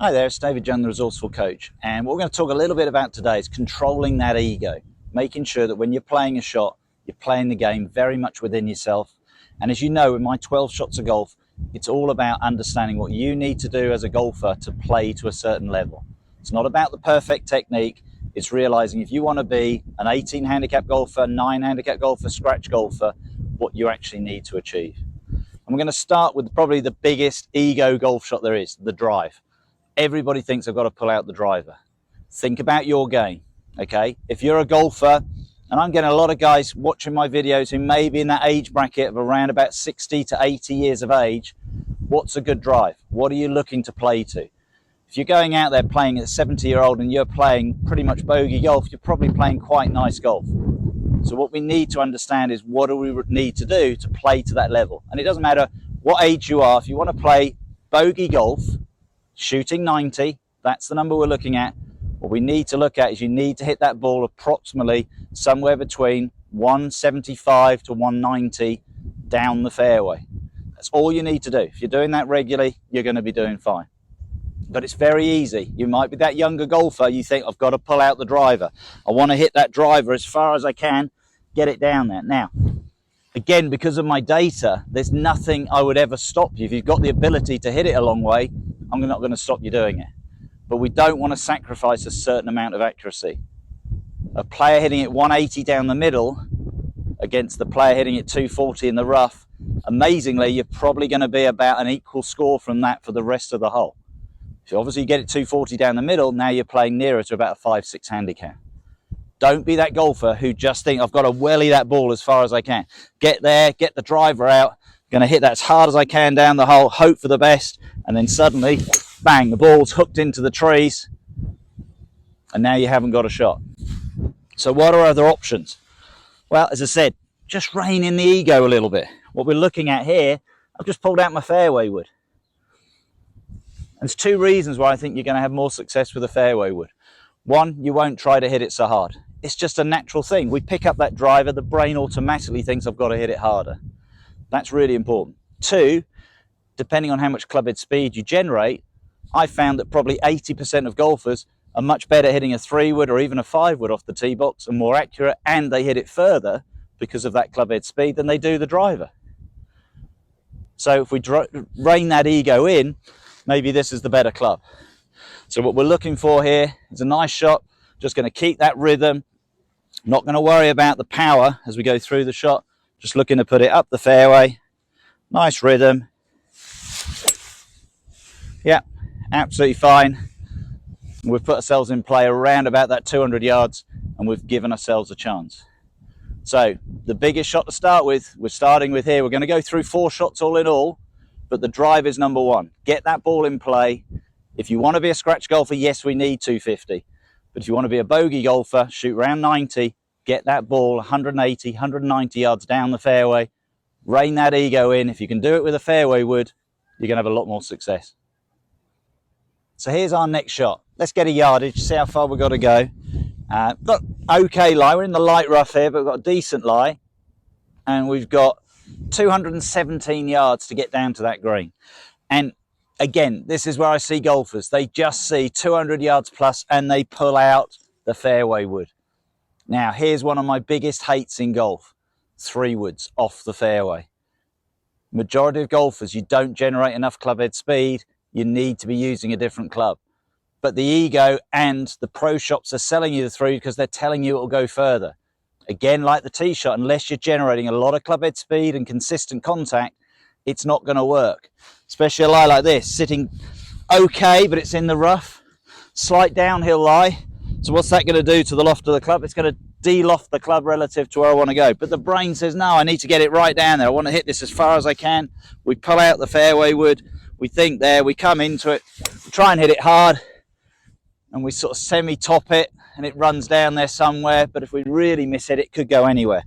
Hi there, it's David Young, the Resourceful Coach, and what we're going to talk a little bit about today is controlling that ego, making sure that when you're playing a shot, you're playing the game very much within yourself. And as you know, in my 12 shots of golf, it's all about understanding what you need to do as a golfer to play to a certain level. It's not about the perfect technique, it's realizing if you want to be an 18 handicap golfer, 9 handicap golfer, scratch golfer, what you actually need to achieve. And we're going to start with probably the biggest ego golf shot there is, the drive. Everybody thinks I've got to pull out the driver. Think about your game, okay? If you're a golfer, and I'm getting a lot of guys watching my videos who may be in that age bracket of around about 60 to 80 years of age, what's a good drive? What are you looking to play to? If you're going out there playing at a 70-year-old and you're playing pretty much bogey golf, you're probably playing quite nice golf. So what we need to understand is what do we need to do to play to that level? And it doesn't matter what age you are, if you want to play bogey golf, shooting 90, that's the number we're looking at. What we need to look at is you need to hit that ball approximately somewhere between 175 to 190 down the fairway. That's all you need to do. If you're doing that regularly, you're going to be doing fine. But it's very easy. You might be that younger golfer, you think, I've got to pull out the driver. I want to hit that driver as far as I can, get it down there. Now, again, because of my data, there's nothing I would ever stop you. If you've got the ability to hit it a long way, I'm not going to stop you doing it. But we don't want to sacrifice a certain amount of accuracy. A player hitting it 180 down the middle against the player hitting it 240 in the rough, amazingly, you're probably going to be about an equal score from that for the rest of the hole. If you obviously get it 240 down the middle, now you're playing nearer to about a 5-6 handicap. Don't be that golfer who just think, I've got to welly that ball as far as I can. Get there, get the driver out, going to hit that as hard as I can down the hole, hope for the best, and then suddenly, bang, the ball's hooked into the trees, and now you haven't got a shot. So what are other options? Well, as I said, just rein in the ego a little bit. What we're looking at here, I've just pulled out my fairway wood. And there's two reasons why I think you're going to have more success with a fairway wood. One, you won't try to hit it so hard. It's just a natural thing. We pick up that driver, the brain automatically thinks I've got to hit it harder. That's really important. Two, depending on how much clubhead speed you generate, I found that probably 80% of golfers are much better hitting a 3-wood or even a 5-wood off the tee box and more accurate, and they hit it further because of that clubhead speed than they do the driver. So if we rein that ego in, maybe this is the better club. So what we're looking for here is a nice shot, just going to keep that rhythm, not going to worry about the power as we go through the shot, just looking to put it up the fairway, nice rhythm. Yeah, absolutely fine. We've put ourselves in play around about that 200 yards and we've given ourselves a chance. So the biggest shot to start with, we're starting with here. We're going to go through 4 shots all in all, but the drive is number 1. Get that ball in play. If you want to be a scratch golfer, yes, we need 250. But if you want to be a bogey golfer, shoot around 90, get that ball 180, 190 yards down the fairway, rein that ego in. If you can do it with a fairway wood, you're going to have a lot more success. So here's our next shot. Let's get a yardage, see how far we've got to go. Got okay lie. We're in the light rough here, but we've got a decent lie. And we've got 217 yards to get down to that green. And again, this is where I see golfers. They just see 200 yards plus and they pull out the fairway wood. Now, here's one of my biggest hates in golf. 3-woods off the fairway. Majority of golfers, you don't generate enough clubhead speed. You need to be using a different club. But the ego and the pro shops are selling you the 3 because they're telling you it will go further. Again, like the tee shot, unless you're generating a lot of clubhead speed and consistent contact, it's not going to work. Especially a lie like this, sitting okay, but it's in the rough. Slight downhill lie. So what's that going to do to the loft of the club? It's going to de-loft the club relative to where I want to go. But the brain says, no, I need to get it right down there. I want to hit this as far as I can. We pull out the fairway wood. We think there, we come into it, we try and hit it hard, and we sort of semi-top it, and it runs down there somewhere. But if we really miss it, it could go anywhere.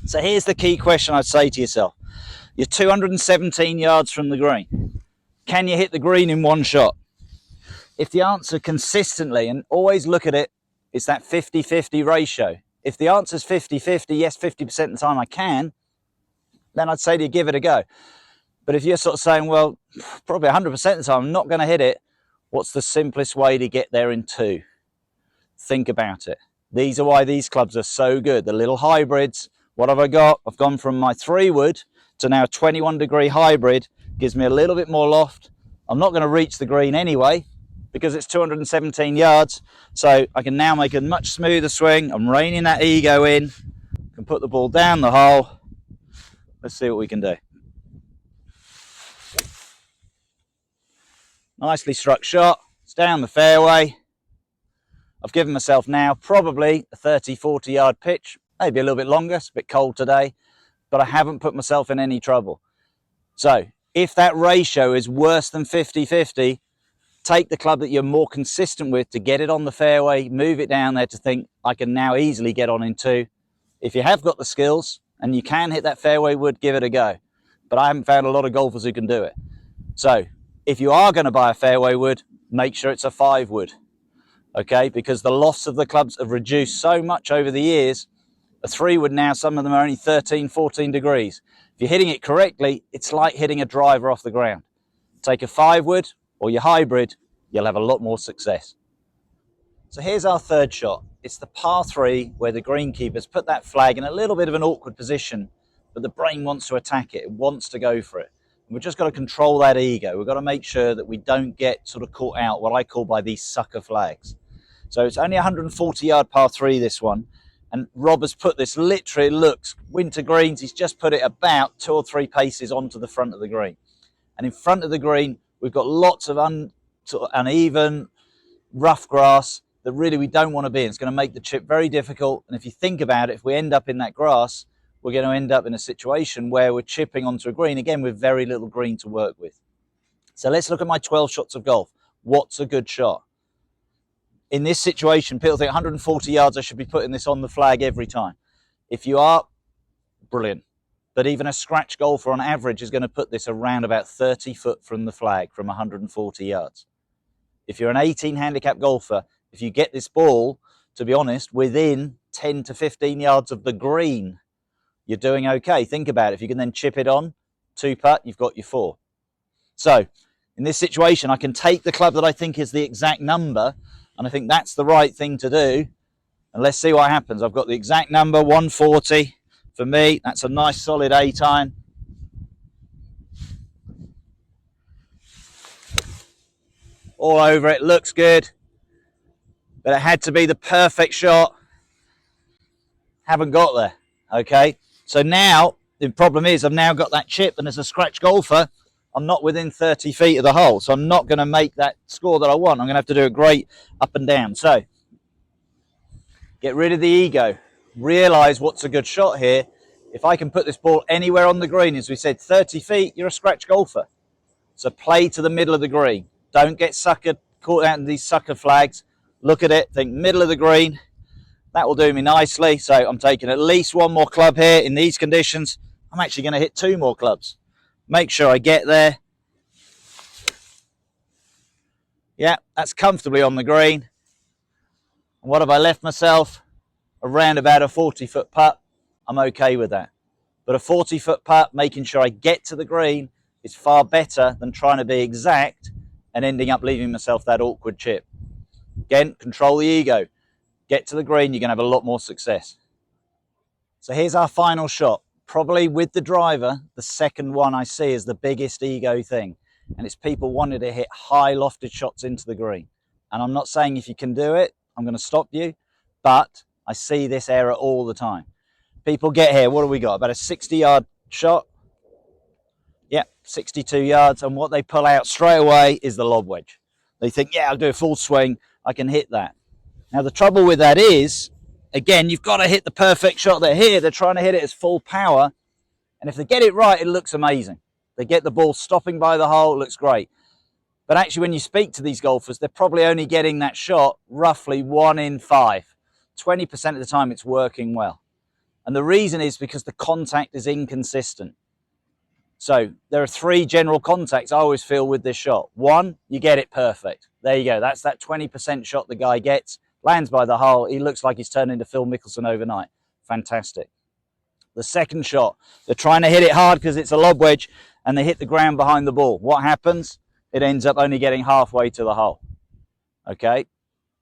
So here's the key question I'd say to yourself. You're 217 yards from the green. Can you hit the green in 1 shot? If the answer consistently, and always look at it, it's that 50-50 ratio. If the answer's 50-50, yes, 50% of the time I can, then I'd say to you, give it a go. But if you're sort of saying, well, probably 100% of the time I'm not going to hit it, What's the simplest way to get there in 2? Think about it. These are why these clubs are so good. The little hybrids. What have I got? I've gone from my 3-wood to now a 21-degree hybrid. Gives me a little bit more loft. I'm not going to reach the green anyway because it's 217 yards. So I can now make a much smoother swing. I'm reining that ego in. I can put the ball down the hole. Let's see what we can do. Nicely struck shot. It's down the fairway. I've given myself now probably a 30-40 yard pitch. Maybe a little bit longer. It's a bit cold today. But I haven't put myself in any trouble. So if that ratio is worse than 50-50, take the club that you're more consistent with to get it on the fairway, move it down there to think, I can now easily get on in 2. If you have got the skills and you can hit that fairway wood, give it a go. But I haven't found a lot of golfers who can do it. So if you are going to buy a fairway wood, make sure it's a 5-wood. Okay, because the loss of the clubs have reduced so much over the years. A 3-wood now, some of them are only 13-14 degrees. If you're hitting it correctly, it's like hitting a driver off the ground. Take a 5-wood or your hybrid, you'll have a lot more success. So here's our 3rd shot. It's the par 3 where the greenkeeper's put that flag in a little bit of an awkward position, but the brain wants to attack it. It wants to go for it. And we've just got to control that ego. We've got to make sure that we don't get sort of caught out, what I call by these sucker flags. So it's only 140 yard par 3, this one. And Rob has put this, literally, it looks, winter greens, he's just put it about 2 or 3 paces onto the front of the green. And in front of the green, we've got lots of uneven, rough grass that really we don't want to be in. It's going to make the chip very difficult. And if you think about it, if we end up in that grass, we're going to end up in a situation where we're chipping onto a green, again, with very little green to work with. So let's look at my 12 shots of golf. What's a good shot? In this situation, people think 140 yards, I should be putting this on the flag every time. If you are, brilliant. But even a scratch golfer on average is going to put this around about 30 foot from the flag from 140 yards. If you're an 18 handicap golfer, if you get this ball, to be honest, within 10 to 15 yards of the green, you're doing okay. Think about it. If you can then chip it on, 2-putt, you've got your 4. So in this situation, I can take the club that I think is the exact number, and I think that's the right thing to do. And let's see what happens. I've got the exact number, 140. For me, that's a nice solid 8-iron. All over it, looks good. But it had to be the perfect shot. Haven't got there, okay? So now, the problem is I've now got that chip, and as a scratch golfer, I'm not within 30 feet of the hole, so I'm not going to make that score that I want. I'm going to have to do a great up and down. So, get rid of the ego. Realise what's a good shot here. If I can put this ball anywhere on the green, as we said, 30 feet, you're a scratch golfer. So play to the middle of the green. Don't get suckered, caught out in these sucker flags. Look at it, think middle of the green. That will do me nicely. So I'm taking at least 1 more club here. In these conditions, I'm actually going to hit 2 more clubs. Make sure I get there. Yeah, that's comfortably on the green. And what have I left myself? Around about a 40-foot putt. I'm okay with that. But a 40-foot putt, making sure I get to the green, is far better than trying to be exact and ending up leaving myself that awkward chip. Again, control the ego. Get to the green, you're going to have a lot more success. So here's our final shot. Probably with the driver, the second one I see is the biggest ego thing. And it's people wanting to hit high lofted shots into the green. And I'm not saying if you can do it, I'm going to stop you. But I see this error all the time. People get here, what do we got? About a 60-yard shot. Yep, 62 yards. And what they pull out straight away is the lob wedge. They think, yeah, I'll do a full swing. I can hit that. Now, the trouble with that is, again, you've got to hit the perfect shot. They're here. They're trying to hit it as full power. And if they get it right, it looks amazing. They get the ball stopping by the hole. It looks great. But actually, when you speak to these golfers, they're probably only getting that shot roughly 1 in 5. 20% of the time, it's working well. And the reason is because the contact is inconsistent. So there are 3 general contacts I always feel with this shot. 1, you get it perfect. There you go. That's that 20% shot the guy gets. Lands by the hole. He looks like he's turned into Phil Mickelson overnight. Fantastic. The second shot, they're trying to hit it hard because it's a lob wedge, and they hit the ground behind the ball. What happens? it ends up only getting halfway to the hole. Okay,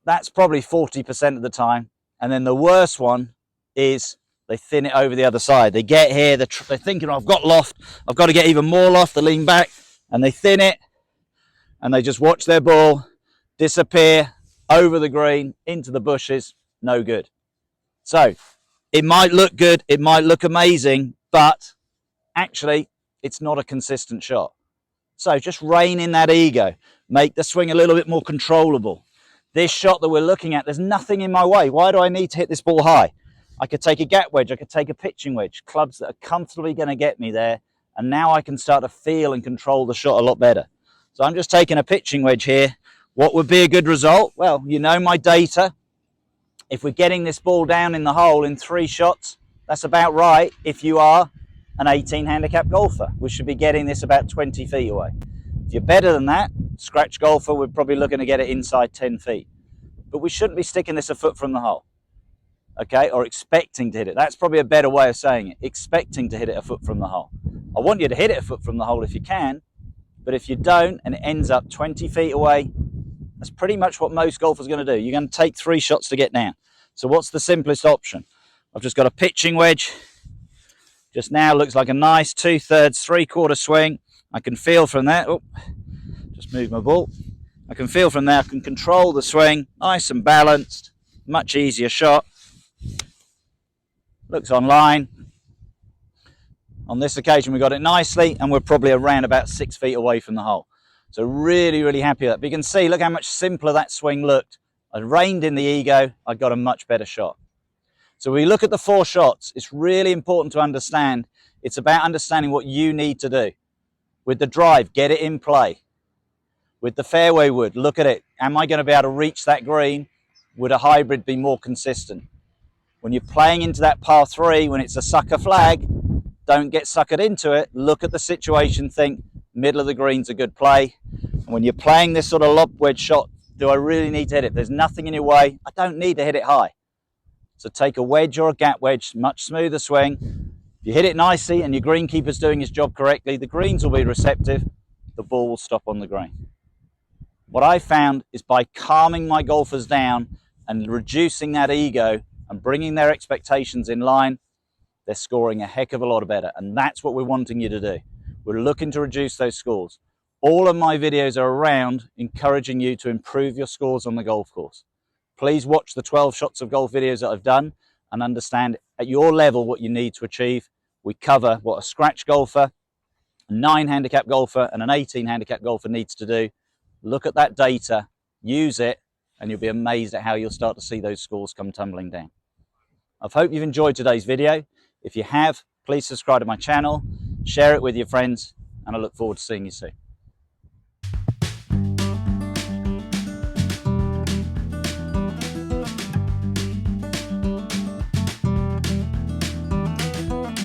that's probably 40% of the time. And then the worst one is they thin it over the other side. They get here, they're thinking, oh, I've got loft, I've got to get even more loft. They lean back and they thin it, and they just watch their ball disappear over the green into the bushes. No good. So it might look good, it might look amazing, but actually it's not a consistent shot. So just rein in that ego, make the swing a little bit more controllable. This shot that we're looking at, there's nothing in my way. Why do I need to hit this ball high? I could take a gap wedge, I could take a pitching wedge, clubs that are comfortably going to get me there, and now I can start to feel and control the shot a lot better. So I'm just taking a pitching wedge here. What would be a good result? Well, you know my data. If we're getting this ball down in the hole in 3 shots, that's about right. If you are an 18 handicap golfer, we should be getting this about 20 feet away. If you're better than that, scratch golfer, we're probably looking to get it inside 10 feet. But we shouldn't be sticking this a foot from the hole, okay, or expecting to hit it. That's probably a better way of saying it, expecting to hit it a foot from the hole. I want you to hit it a foot from the hole if you can, but if you don't and it ends up 20 feet away, that's pretty much what most golfers are going to do. You're going to take 3 shots to get down. So what's the simplest option? I've just got a pitching wedge. Just now looks like a nice 2/3, 3/4 swing. I can feel from that. Oh, just move my ball. I can feel from there. I can control the swing. Nice and balanced. Much easier shot. Looks online. On this occasion we got it nicely, and we're probably around about 6 feet away from the hole. So really, really happy with that. But you can see, look how much simpler that swing looked. I reined in the ego, I got a much better shot. So when we look at the 4 shots, it's really important to understand, it's about understanding what you need to do. With the drive, get it in play. With the fairway wood, look at it. Am I going to be able to reach that green? Would a hybrid be more consistent? When you're playing into that par 3, when it's a sucker flag, don't get suckered into it. Look at the situation, think middle of the green's a good play. And when you're playing this sort of lob wedge shot, do I really need to hit it? There's nothing in your way. I don't need to hit it high. So take a wedge or a gap wedge, much smoother swing. If you hit it nicely and your greenkeeper's doing his job correctly, the greens will be receptive, the ball will stop on the green. What I found is by calming my golfers down and reducing that ego and bringing their expectations in line, they're scoring a heck of a lot better. And that's what we're wanting you to do. We're looking to reduce those scores. All of my videos are around encouraging you to improve your scores on the golf course. Please watch the 12 shots of golf videos that I've done and understand at your level what you need to achieve. We cover what a scratch golfer, a 9 handicap golfer and an 18 handicap golfer needs to do. Look at that data, use it, and you'll be amazed at how you'll start to see those scores come tumbling down. I hope you've enjoyed today's video. If you have, please subscribe to my channel, share it with your friends, and I look forward to seeing you soon.